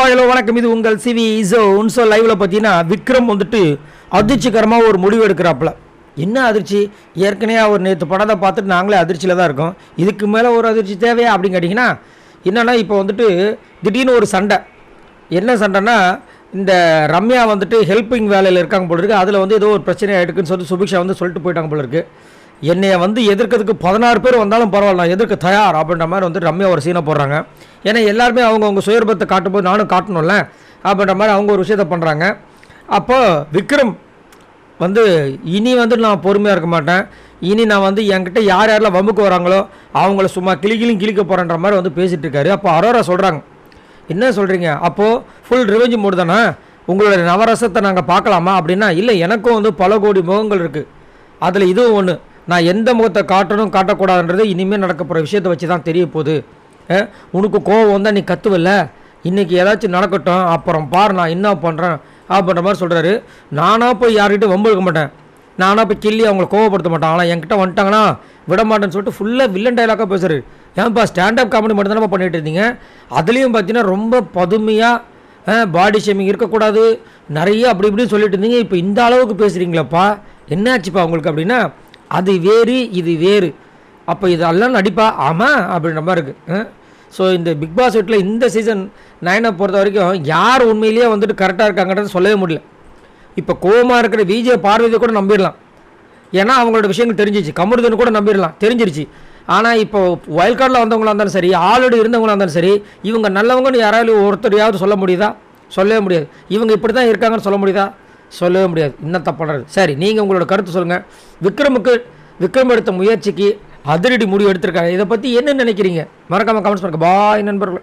Hello வணக்கம். இது உங்கள் சிவி ஜோன். ஸோ லைவில் பார்த்தீங்கன்னா விக்ரம் வந்துட்டு அதிர்ச்சிகரமாக ஒரு முடிவு எடுக்கிறாப்புல. என்ன அதிர்ச்சி? ஏற்கனவே அவர் நேற்று படத்தை பார்த்துட்டு நாங்களே அதிர்ச்சியில் தான் இருக்கோம். இதுக்கு மேலே ஒரு அதிர்ச்சி தேவையா அப்படின்னு கேட்டிங்கன்னா, என்னென்னா இப்போ வந்துட்டு திடீர்னு ஒரு சண்டை. என்ன சண்டைன்னா, இந்த ரம்யா வந்துட்டு ஹெல்ப்பிங் வேலையில் இருக்காங்க போல இருக்குது. அதில் வந்து ஏதோ ஒரு பிரச்சனை ஆகிடுக்குன்னு சொல்லி சுபிக்ஷா வந்து சொல்லிட்டு போயிட்டாங்க போல இருக்குது. என்னையை வந்து எதிர்க்கிறதுக்கு 16 பேர் வந்தாலும் பரவாயில்ல, நான் எதிர்க்க தயார் அப்படின்ற மாதிரி வந்து ரம்யா ஒரு சீனை போடுறாங்க. ஏன்னா எல்லாருமே அவங்க சுயரூபத்தை காட்டும்போது நானும் காட்டணும்ல அப்படின்ற மாதிரி அவங்க ஒரு விஷயத்தை பண்ணுறாங்க. அப்போது விக்ரம் வந்து இனி வந்து நான் பொறுமையாக இருக்க மாட்டேன், இனி நான் வந்து என்கிட்ட யார் யாரெல்லாம் வம்புக்கு வராங்களோ அவங்கள சும்மா கிளிக்க போகிறேன்ற மாதிரி வந்து பேசிகிட்டு இருக்காரு. அப்போ அரோரா சொல்கிறாங்க, என்ன சொல்கிறீங்க, அப்போது ஃபுல் ரிவெஞ்ச் மூடு தானே, உங்களோட நவரசத்தை நாங்கள் பார்க்கலாமா அப்படின்னா, இல்லை எனக்கும் வந்து பல கோடி முகங்கள் இருக்குது, அதில் இதுவும் ஒன்று, நான் எந்த முகத்தை காட்டணும் காட்டக்கூடாதுன்றது இனிமேல் நடக்க போகிற விஷயத்தை வச்சு தான் தெரிய போகுது. உனக்கு கோவம் வந்தால் நீ கத்துவில்ல, இன்றைக்கி ஏதாச்சும் நடக்கட்டும், அப்புறம் பாரு நான் என்ன பண்ணுறேன் அப்படின்ற மாதிரி சொல்கிறாரு. நானாக போய் யார்கிட்ட வம்பு இருக்க மாட்டேன், நானாக போய் கிள்ளி அவங்கள கோவப்படுத்த மாட்டேன், ஆனால் என்கிட்ட வந்துட்டாங்கன்னா விட மாட்டேன்னு சொல்லிட்டு ஃபுல்லாக வில்லன் டைலாக்காக பேசுகிறாரு. ஏன்ப்பா ஸ்டாண்டப் காமெடி மட்டும் தானே பண்ணிகிட்டு இருந்தீங்க, அதுலேயும் பார்த்தீங்கன்னா ரொம்ப பதுமையாக பாடி ஷேமிங் இருக்கக்கூடாது நிறைய அப்படி இப்படின்னு சொல்லிட்டு இருந்தீங்க, இப்போ இந்த அளவுக்கு பேசுகிறீங்களப்பா, என்னாச்சுப்பா உங்களுக்கு அப்படின்னா, அது வேறு இது வேறு, அப்போ இதெல்லாம் நடிப்பா ஆமாம் அப்படின்ற மாதிரி இருக்குது. ஸோ இந்த பிக் பாஸ் வீட்டில் இந்த சீசன் 9 பொறுத்த வரைக்கும் யார் உண்மையிலேயே வந்துட்டு கரெக்டாக இருக்காங்கன்றது சொல்லவே முடியல. இப்போ கோவமாக இருக்கிற விஜய் பார்வதியை கூட நம்பிடலாம், ஏன்னா அவங்களோட விஷயங்கள் தெரிஞ்சிச்சு. கமருதன் கூட நம்பிடலாம், தெரிஞ்சிருச்சு. ஆனால் இப்போ வைல்ட் கார்டில் வந்தவங்களாக இருந்தாலும் சரி, ஆல்ரெடி இருந்தவங்களாக இருந்தாலும் சரி, இவங்க நல்லவங்கன்னு யாராவது ஒருத்தரையாவது சொல்ல முடியுதா? சொல்லவே முடியாது. இவங்க இப்படி தான் இருக்காங்கன்னு சொல்ல முடியுதா? சொல்லவே முடியாது. இன்னும் தப்பானது. சரி, நீங்கள் உங்களோட கருத்து சொல்லுங்கள். விக்ரம் எடுத்த முயற்சிக்கு அதிரடி முடிவு எடுத்திருக்காங்க, இதை பற்றி என்ன நினைக்கிறீங்க? மறக்காமல் கமெண்ட்ஸ் பண்ணுங்கள். பாய் நண்பர்கள்.